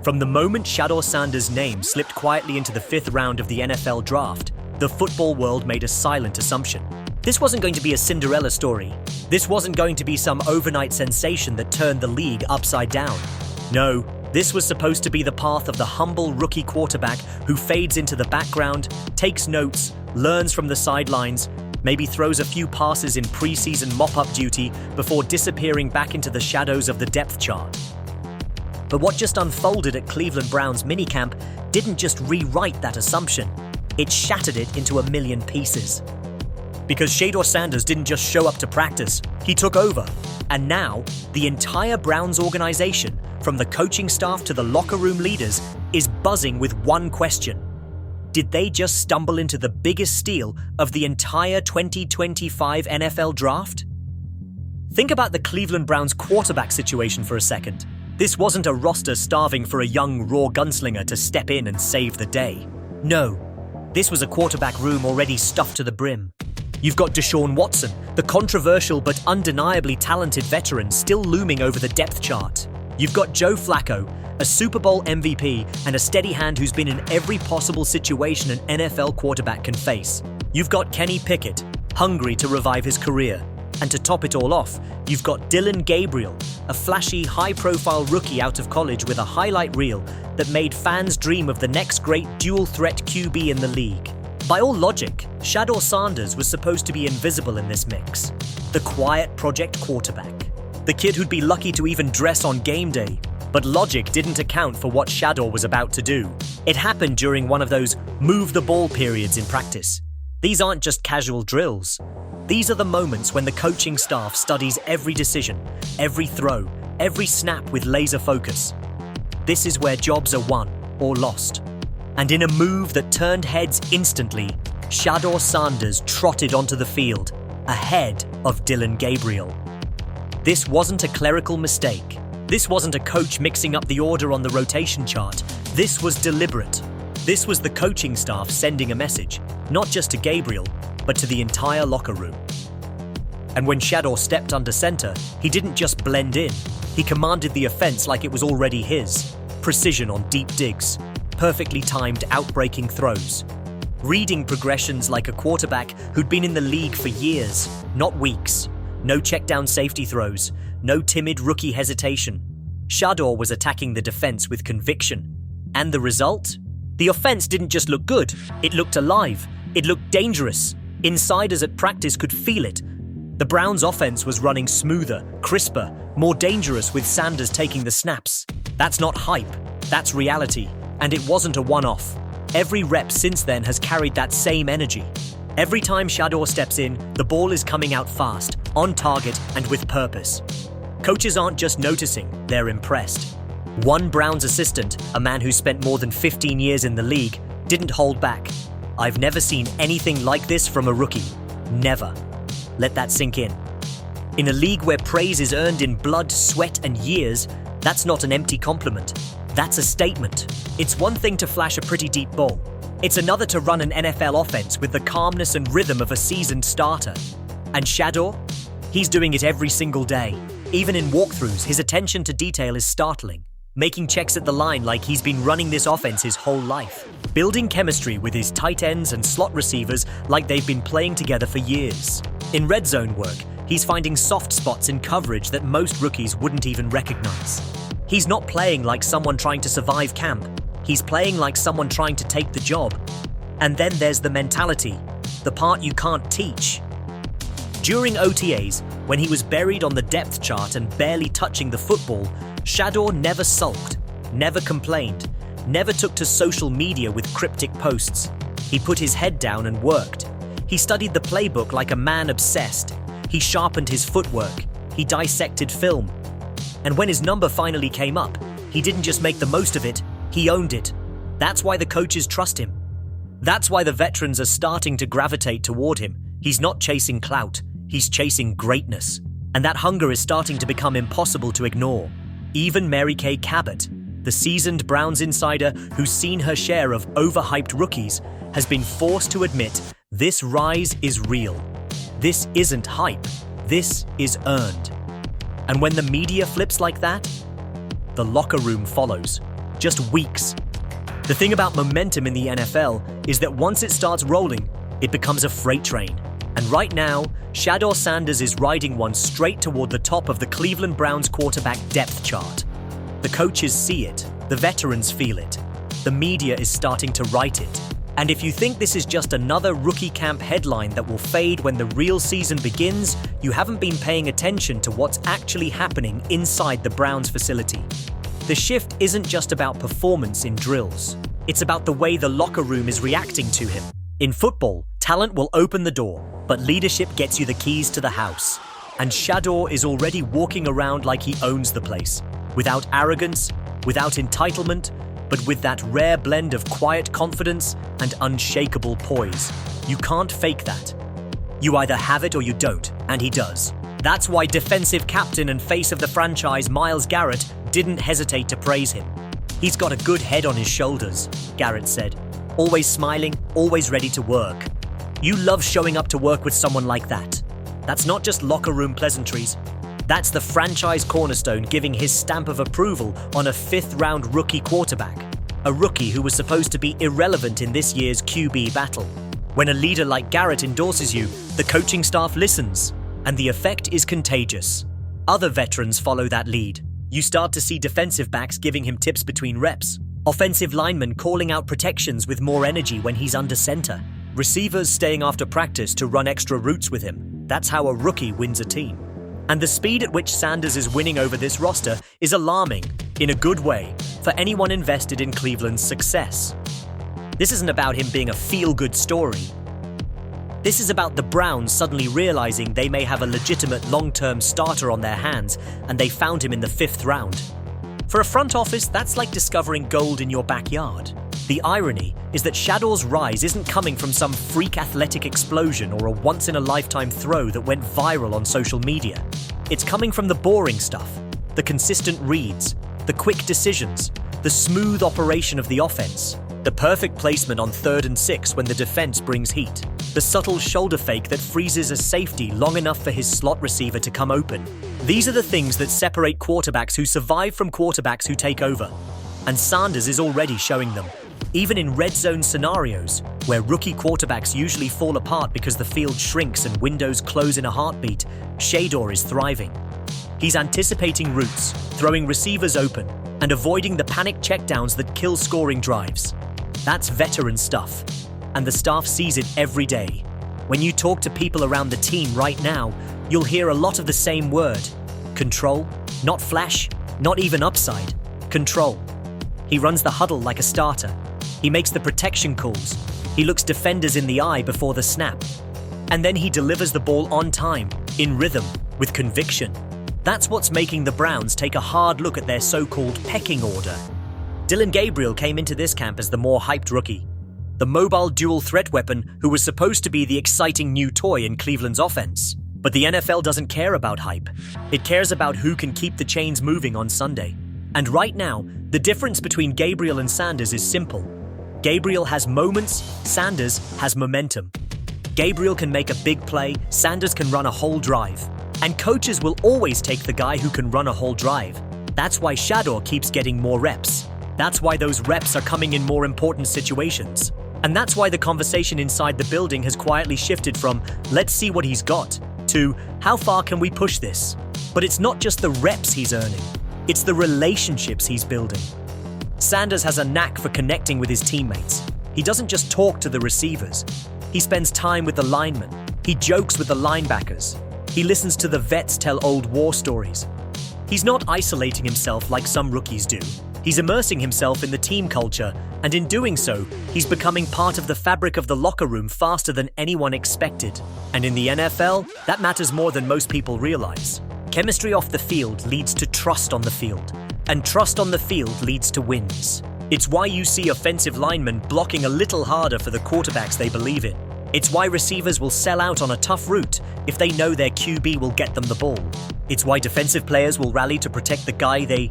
From the moment Shadore Sanders' name slipped quietly into the 5th round of the NFL draft, the football world made a silent assumption. This wasn't going to be a Cinderella story. This wasn't going to be some overnight sensation that turned the league upside down. No, this was supposed to be the path of the humble rookie quarterback who fades into the background, takes notes, learns from the sidelines, maybe throws a few passes in preseason mop-up duty before disappearing back into the shadows of the depth chart. But what just unfolded at Cleveland Browns minicamp didn't just rewrite that assumption, it shattered it into a million pieces. Because Shadore Sanders didn't just show up to practice, he took over. And now, the entire Browns organization, from the coaching staff to the locker room leaders, is buzzing with one question. Did they just stumble into the biggest steal of the entire 2025 NFL draft? Think about the Cleveland Browns quarterback situation for a second. This wasn't a roster starving for a young, raw gunslinger to step in and save the day. No, this was a quarterback room already stuffed to the brim. You've got Deshaun Watson, the controversial but undeniably talented veteran still looming over the depth chart. You've got Joe Flacco, a Super Bowl MVP and a steady hand who's been in every possible situation an NFL quarterback can face. You've got Kenny Pickett, hungry to revive his career. And to top it all off, you've got Dillon Gabriel, a flashy, high-profile rookie out of college with a highlight reel that made fans dream of the next great dual-threat QB in the league. By all logic, Shadore Sanders was supposed to be invisible in this mix. The quiet project quarterback. The kid who'd be lucky to even dress on game day. But logic didn't account for what Shadore was about to do. It happened during one of those move-the-ball periods in practice. These aren't just casual drills. These are the moments when the coaching staff studies every decision, every throw, every snap with laser focus. This is where jobs are won or lost. And in a move that turned heads instantly, Shadore Sanders trotted onto the field, ahead of Dillon Gabriel. This wasn't a clerical mistake. This wasn't a coach mixing up the order on the rotation chart. This was deliberate. This was the coaching staff sending a message, not just to Gabriel, but to the entire locker room. And when Shadore stepped under center, he didn't just blend in. He commanded the offense like it was already his. Precision on deep digs, perfectly timed out-breaking throws. Reading progressions like a quarterback who'd been in the league for years, not weeks. No check-down safety throws, no timid rookie hesitation. Shadore was attacking the defense with conviction. And the result? The offense didn't just look good, it looked alive. It looked dangerous. Insiders at practice could feel it. The Browns' offense was running smoother, crisper, more dangerous with Sanders taking the snaps. That's not hype, that's reality. And it wasn't a one-off. Every rep since then has carried that same energy. Every time Shadore steps in, the ball is coming out fast, on target, and with purpose. Coaches aren't just noticing, they're impressed. One Browns assistant, a man who spent more than 15 years in the league, didn't hold back. I've never seen anything like this from a rookie. Never. Let that sink in. In a league where praise is earned in blood, sweat, and years, that's not an empty compliment. That's a statement. It's one thing to flash a pretty deep ball. It's another to run an NFL offense with the calmness and rhythm of a seasoned starter. And Shadore? He's doing it every single day. Even in walkthroughs, his attention to detail is startling. Making checks at the line like he's been running this offense his whole life. Building chemistry with his tight ends and slot receivers like they've been playing together for years. In red zone work, he's finding soft spots in coverage that most rookies wouldn't even recognize. He's not playing like someone trying to survive camp. He's playing like someone trying to take the job. And then there's the mentality, the part you can't teach. During OTAs, when he was buried on the depth chart and barely touching the football, Shadore never sulked, never complained, never took to social media with cryptic posts. He put his head down and worked. He studied the playbook like a man obsessed. He sharpened his footwork. He dissected film. And when his number finally came up, he didn't just make the most of it, he owned it. That's why the coaches trust him. That's why the veterans are starting to gravitate toward him. He's not chasing clout, he's chasing greatness. And that hunger is starting to become impossible to ignore. Even Mary Kay Cabot, the seasoned Browns insider who's seen her share of overhyped rookies, has been forced to admit this rise is real. This isn't hype, this is earned. And when the media flips like that, the locker room follows. just weeks. The thing about momentum in the NFL is that once it starts rolling, it becomes a freight train. And right now, Shadore Sanders is riding one straight toward the top of the Cleveland Browns quarterback depth chart. The coaches see it, the veterans feel it, the media is starting to write it. And if you think this is just another rookie camp headline that will fade when the real season begins, you haven't been paying attention to what's actually happening inside the Browns facility. The shift isn't just about performance in drills. It's about the way the locker room is reacting to him. In football, talent will open the door, but leadership gets you the keys to the house. And Shadore is already walking around like he owns the place, without arrogance, without entitlement, but with that rare blend of quiet confidence and unshakable poise. You can't fake that. You either have it or you don't, and he does. That's why defensive captain and face of the franchise Myles Garrett didn't hesitate to praise him. "He's got a good head on his shoulders," Garrett said. "Always smiling, always ready to work." You love showing up to work with someone like that. That's not just locker room pleasantries. That's the franchise cornerstone giving his stamp of approval on a fifth-round rookie quarterback. A rookie who was supposed to be irrelevant in this year's QB battle. When a leader like Garrett endorses you, the coaching staff listens, and the effect is contagious. Other veterans follow that lead. You start to see defensive backs giving him tips between reps, offensive linemen calling out protections with more energy when he's under center, receivers staying after practice to run extra routes with him. That's how a rookie wins a team. And the speed at which Sanders is winning over this roster is alarming, in a good way, for anyone invested in Cleveland's success. This isn't about him being a feel-good story. This is about the Browns suddenly realizing they may have a legitimate long-term starter on their hands, and they found him in the fifth round. For a front office, that's like discovering gold in your backyard. The irony is that Shadore's rise isn't coming from some freak athletic explosion or a once-in-a-lifetime throw that went viral on social media. It's coming from the boring stuff, the consistent reads, the quick decisions, the smooth operation of the offense, the perfect placement on 3rd and 6 when the defense brings heat, the subtle shoulder fake that freezes a safety long enough for his slot receiver to come open. These are the things that separate quarterbacks who survive from quarterbacks who take over. And Sanders is already showing them. Even in red zone scenarios, where rookie quarterbacks usually fall apart because the field shrinks and windows close in a heartbeat, Shedeur is thriving. He's anticipating routes, throwing receivers open, and avoiding the panic checkdowns that kill scoring drives. That's veteran stuff, and the staff sees it every day. When you talk to people around the team right now, you'll hear a lot of the same word. Control, not flash, not even upside. Control. He runs the huddle like a starter. He makes the protection calls. He looks defenders in the eye before the snap. And then he delivers the ball on time, in rhythm, with conviction. That's what's making the Browns take a hard look at their so-called pecking order. Dillon Gabriel came into this camp as the more hyped rookie, the mobile dual threat weapon who was supposed to be the exciting new toy in Cleveland's offense. But the NFL doesn't care about hype. It cares about who can keep the chains moving on Sunday. And right now, the difference between Gabriel and Sanders is simple. Gabriel has moments, Sanders has momentum. Gabriel can make a big play, Sanders can run a whole drive. And coaches will always take the guy who can run a whole drive. That's why Shadore keeps getting more reps. That's why those reps are coming in more important situations. And that's why the conversation inside the building has quietly shifted from, "Let's see what he's got," to, "How far can we push this?" But it's not just the reps he's earning. It's the relationships he's building. Sanders has a knack for connecting with his teammates. He doesn't just talk to the receivers. He spends time with the linemen. He jokes with the linebackers. He listens to the vets tell old war stories. He's not isolating himself like some rookies do. He's immersing himself in the team culture, and in doing so, he's becoming part of the fabric of the locker room faster than anyone expected. And in the NFL, that matters more than most people realize. Chemistry off the field leads to trust on the field, and trust on the field leads to wins. It's why you see offensive linemen blocking a little harder for the quarterbacks they believe in. It's why receivers will sell out on a tough route if they know their QB will get them the ball. It's why defensive players will rally to protect the guy they